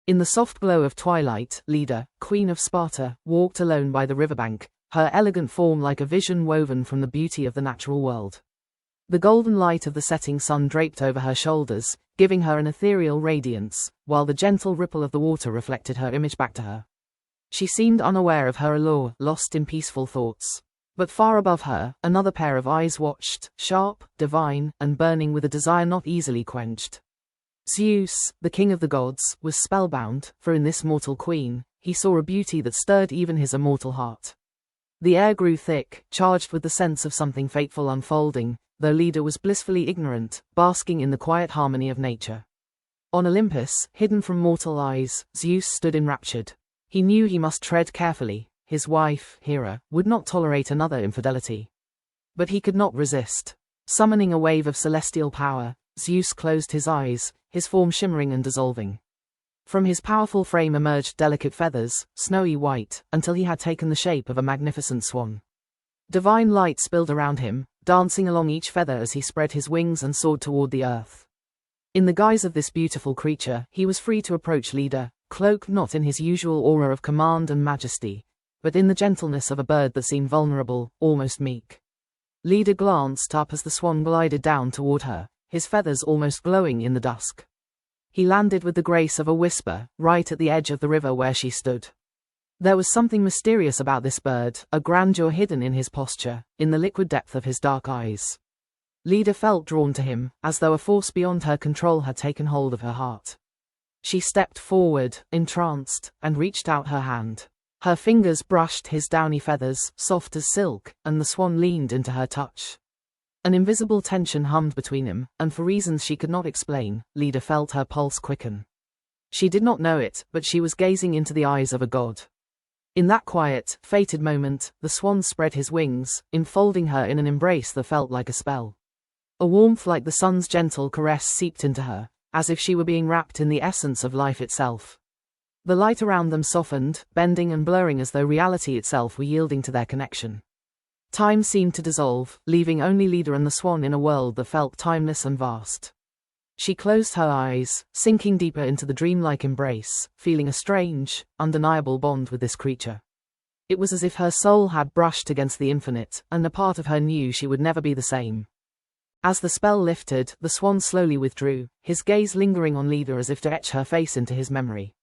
In the soft glow of twilight, Leda, queen of Sparta, walked alone by the riverbank, her elegant form like a vision woven from the beauty of the natural world. The golden light of the setting sun draped over her shoulders, giving her an ethereal radiance, while the gentle ripple of the water reflected her image back to her. She seemed unaware of her allure, lost in peaceful thoughts. But far above her, another pair of eyes watched, sharp, divine, and burning with a desire not easily quenched. Zeus, the king of the gods, was spellbound, for in this mortal queen, he saw a beauty that stirred even his immortal heart. The air grew thick, charged with the sense of something fateful unfolding, though Leda was blissfully ignorant, basking in the quiet harmony of nature. On Olympus, hidden from mortal eyes, Zeus stood enraptured. He knew he must tread carefully. His wife, Hera, would not tolerate another infidelity. But he could not resist. Summoning a wave of celestial power, Zeus closed his eyes, his form shimmering and dissolving. From his powerful frame emerged delicate feathers, snowy white, until he had taken the shape of a magnificent swan. Divine light spilled around him, dancing along each feather as he spread his wings and soared toward the earth. In the guise of this beautiful creature, he was free to approach Leda, cloaked not in his usual aura of command and majesty, but in the gentleness of a bird that seemed vulnerable, almost meek. Leda glanced up as the swan glided down toward her, his feathers almost glowing in the dusk. He landed with the grace of a whisper, right at the edge of the river where she stood. There was something mysterious about this bird, a grandeur hidden in his posture, in the liquid depth of his dark eyes. Leda felt drawn to him, as though a force beyond her control had taken hold of her heart. She stepped forward, entranced, and reached out her hand. Her fingers brushed his downy feathers, soft as silk, and the swan leaned into her touch. An invisible tension hummed between them, and for reasons she could not explain, Leda felt her pulse quicken. She did not know it, but she was gazing into the eyes of a god. In that quiet, fated moment, the swan spread his wings, enfolding her in an embrace that felt like a spell. A warmth like the sun's gentle caress seeped into her, as if she were being wrapped in the essence of life itself. The light around them softened, bending and blurring as though reality itself were yielding to their connection. Time seemed to dissolve, leaving only Leda and the swan in a world that felt timeless and vast. She closed her eyes, sinking deeper into the dreamlike embrace, feeling a strange, undeniable bond with this creature. It was as if her soul had brushed against the infinite, and a part of her knew she would never be the same. As the spell lifted, the swan slowly withdrew, his gaze lingering on Leda as if to etch her face into his memory.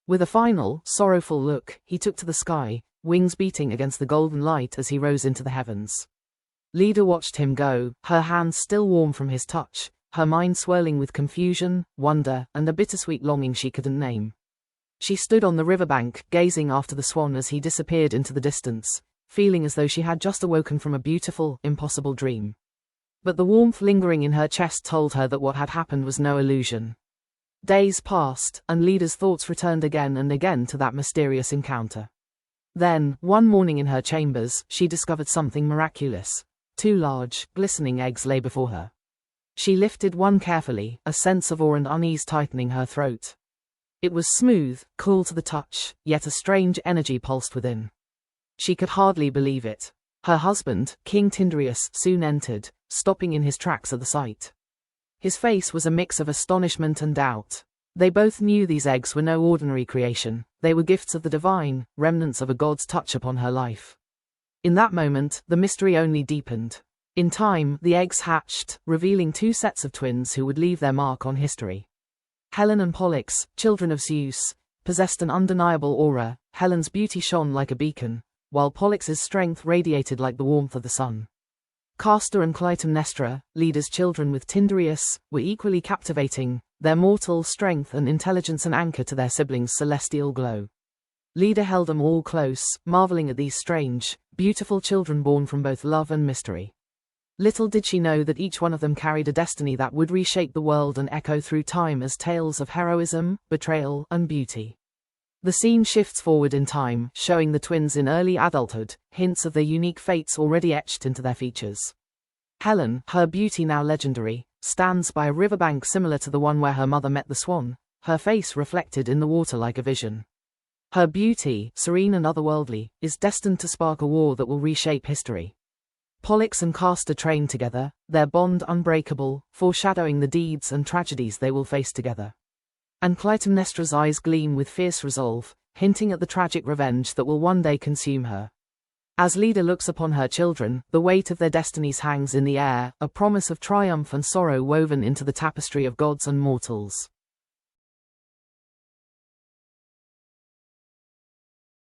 With a final, sorrowful look, he took to the sky, wings beating against the golden light as he rose into the heavens. Leda watched him go, her hands still warm from his touch, her mind swirling with confusion, wonder, and a bittersweet longing she couldn't name. She stood on the riverbank, gazing after the swan as he disappeared into the distance, feeling as though she had just awoken from a beautiful, impossible dream. But the warmth lingering in her chest told her that what had happened was no illusion. Days passed, and Leda's thoughts returned again and again to that mysterious encounter. Then, one morning in her chambers, she discovered something miraculous. 2 large, glistening eggs lay before her. She lifted one carefully, a sense of awe and unease tightening her throat. It was smooth, cool to the touch, yet a strange energy pulsed within. She could hardly believe it. Her husband, King Tyndareus, soon entered, stopping in his tracks at the sight. His face was a mix of astonishment and doubt. They both knew these eggs were no ordinary creation, they were gifts of the divine, remnants of a god's touch upon her life. In that moment, the mystery only deepened. In time, the eggs hatched, revealing 2 sets of twins who would leave their mark on history. Helen and Pollux, children of Zeus, possessed an undeniable aura. Helen's beauty shone like a beacon, while Pollux's strength radiated like the warmth of the sun. Castor and Clytemnestra, Leda's children with Tyndareus, were equally captivating, their mortal strength and intelligence an anchor to their siblings' celestial glow. Leda held them all close, marveling at these strange, beautiful children born from both love and mystery. Little did she know that each one of them carried a destiny that would reshape the world and echo through time as tales of heroism, betrayal, and beauty. The scene shifts forward in time, showing the twins in early adulthood, hints of their unique fates already etched into their features. Helen, her beauty now legendary, stands by a riverbank similar to the one where her mother met the swan, her face reflected in the water like a vision. Her beauty, serene and otherworldly, is destined to spark a war that will reshape history. Pollux and Castor train together, their bond unbreakable, foreshadowing the deeds and tragedies they will face together. And Clytemnestra's eyes gleam with fierce resolve, hinting at the tragic revenge that will one day consume her. As Leda looks upon her children, the weight of their destinies hangs in the air, a promise of triumph and sorrow woven into the tapestry of gods and mortals.